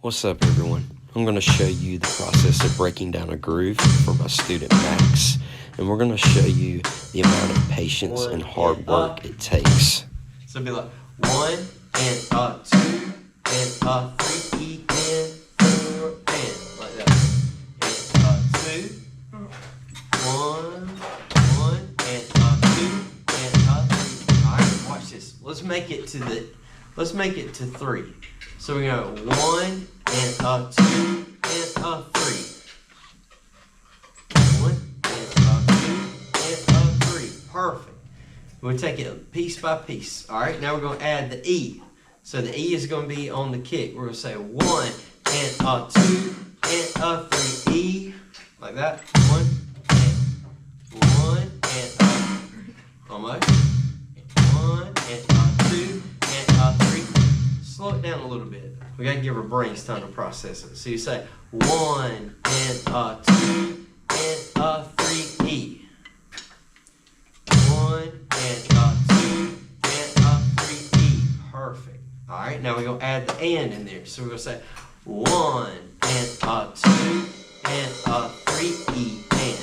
What's up, everyone? I'm going to show you the process of breaking down a groove for my student Max, and we're going to show you the amount of patience and hard work it takes. So it'd be like 1 and 2 and 3 E and 4 and like that. And 2, 1 and 2 and 3. All right, watch this. Let's make it to 3. So we go 1 and 2 and 3. 1 and 2 and 3. Perfect. We'll take it piece by piece. All right, now we're going to add the E. So the E is going to be on the kick. We're going to say 1 and 2 and 3 E, like that. 1 and almost. 1 and 2 and 3. Slow it down a little bit. We got to give our brains time to process it. So you say 1 and 2 and 3 E. 1 and 2 and 3 E. Perfect. All right, now we're going to add the and in there. So we're going to say 1 and 2 and 3 E and.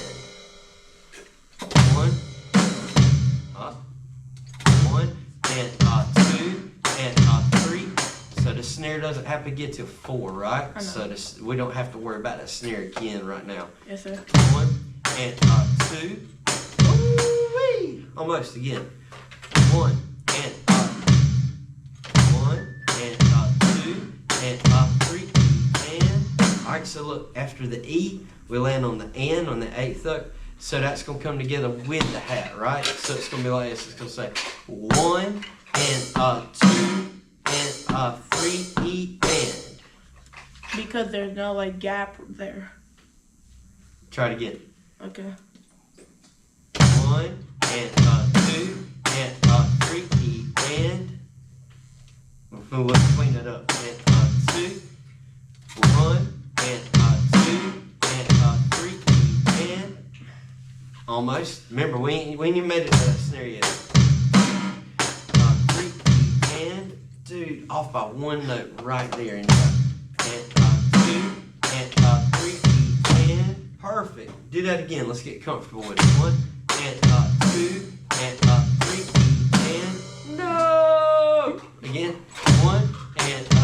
1 and 2 and 3. So the snare doesn't have to get to 4, right? So we don't have to worry about that snare again right now. Yes, sir. 1 and 2. Ooh-wee. Almost again. 1 and 2 and 3 and. All right. So look, after the E, we land on the N on the 8th hook. So that's gonna come together with the hat, right? So it's gonna be like this. It's gonna say 1 and 2 and 3 E and. Because there's no like gap there. Try it again. Okay. 1 and 2 and 3 E and. We'll clean it up. And 2, 1 and 2 and 3 E and. Almost. Remember, we ain't even made it to that snare yet. 3 E and. Dude, off by 1 note right there. And 2 and 3 E and. Perfect. Do that again. Let's get comfortable with it. 1 and 2 and 3 E and. No! Again. 1 and 2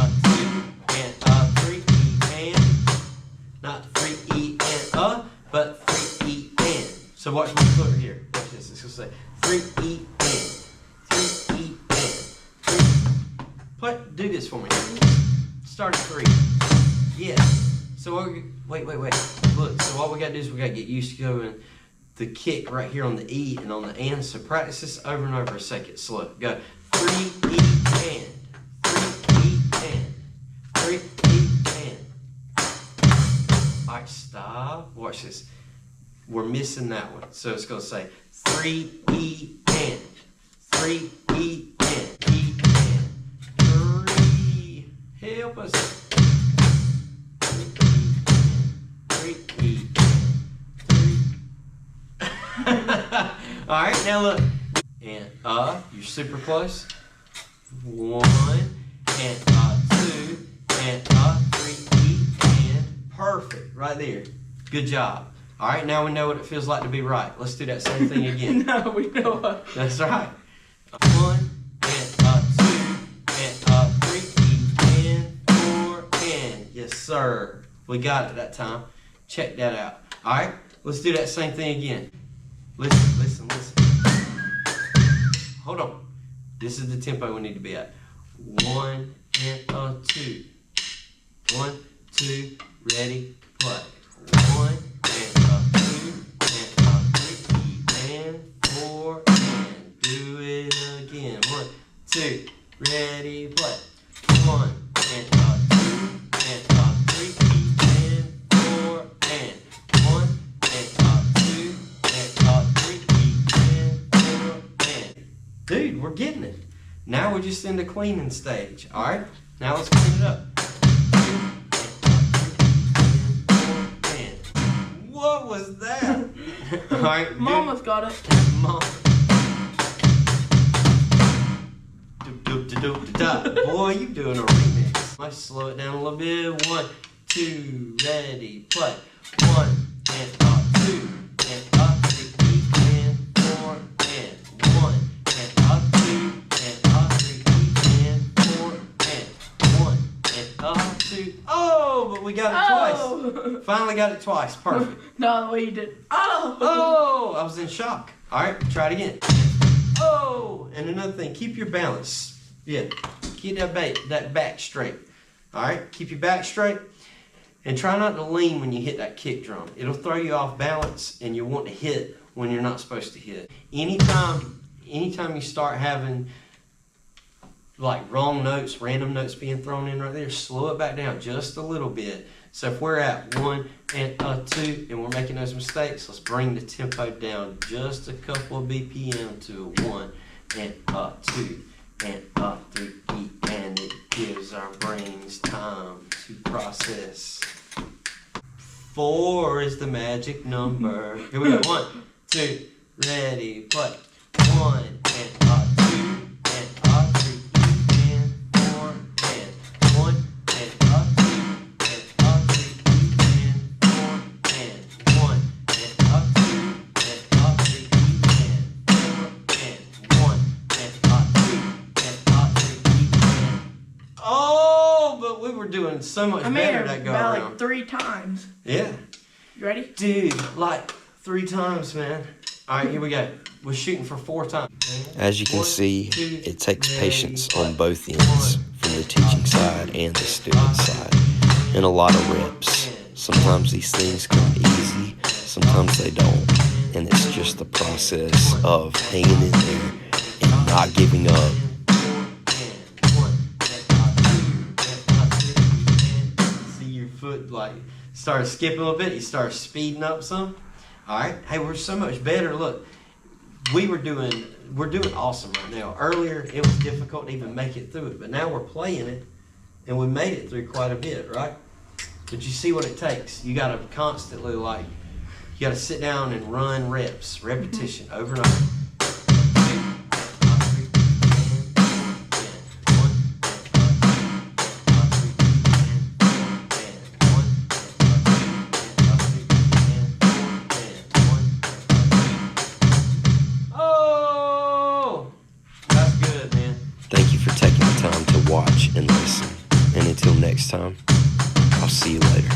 and 3 E and. Not 3 E and but 3 E and. So watch my foot here. Watch this. It's gonna say 3 E and. 3 E and. Do this for me. Start at 3. Yeah. So wait. Look. So what we gotta do is we gotta get used to going the kick right here on the E and on the and. So practice this over and over a second. Slow. Go 3 E and. 3 E and. 3 E and. All right. Stop. Watch this. We're missing that one. So it's gonna say 3 E and. 3 E and. E and. 3. Help us. 3 E. 3. All right, now look. And you're super close. 1 and 2 and 3 E and. Perfect, right there. Good job. All right, now we know what it feels like to be right. Let's do that same thing again. No, we know what. That's right. 1 and 2 and 3 E and 4 and. Yes, sir. We got it that time. Check that out. All right, let's do that same thing again. Listen. Hold on. This is the tempo we need to be at. 1 and 2. 1, 2, ready, play. 1 and 2 and 3 and 4 and. Do it again. 1, 2, ready, play. 1 and 2 and 3 and 4 and. 1 and 2 and 3 and 4 and. Dude, we're getting it. Now we're just in the cleaning stage. All right. Now let's clean it up. What was that? All right. Mama's got it. Mom. Boy, you doing a remix. Let's slow it down a little bit. 1, 2, ready, play. 1 and up, 2 and up, 3 and 4 and 1 and up, 2 and up, 3 and 4 and 1 and up, 2. Oh, but we got it twice. Finally got it twice. Perfect. No, the way you did. Oh. Oh, I was in shock. All right, try it again. Oh, and another thing, keep your balance. Yeah, keep that back straight. All right, keep your back straight, and try not to lean when you hit that kick drum. It'll throw you off balance, and you want to hit when you're not supposed to hit. Anytime you start having like wrong notes, random notes being thrown in right there, slow it back down just a little bit. So if we're at 1 and 2 and we're making those mistakes, let's bring the tempo down just a couple of BPM to 1 and 2 and 3, and it gives our brains time to process. 4 is the magic number. Here we go. 1, 2, ready, play. 1 and 2 and 3 and 4 and 1 and 2 and 3 and 4 and 1 and 2 and 3 and 4 and 1 and 2 and 3 and. Oh, but we were doing so much I made better it that go about around. like 3 times. Yeah. You ready? Dude, like 3 times, man. All right, here we go. We're shooting for 4 times. As you can 1, see, 2, it takes ready, patience play. on both ends, from the teaching side and the student side, and a lot of reps. Sometimes these things come easy, sometimes they don't, and it's just the process of hanging in there and not giving up. See your foot like start skipping a little bit, you start speeding up some. All right, hey, we're so much better. Look, we're doing awesome right now. Earlier it was difficult to even make it through it, but now we're playing it and we made it through quite a bit, right? But you see what it takes. You got to constantly you got to sit down and run reps, repetition over and over. Oh, that's good, man. Thank you for taking the time to watch and listen. And until next time, I'll see you later.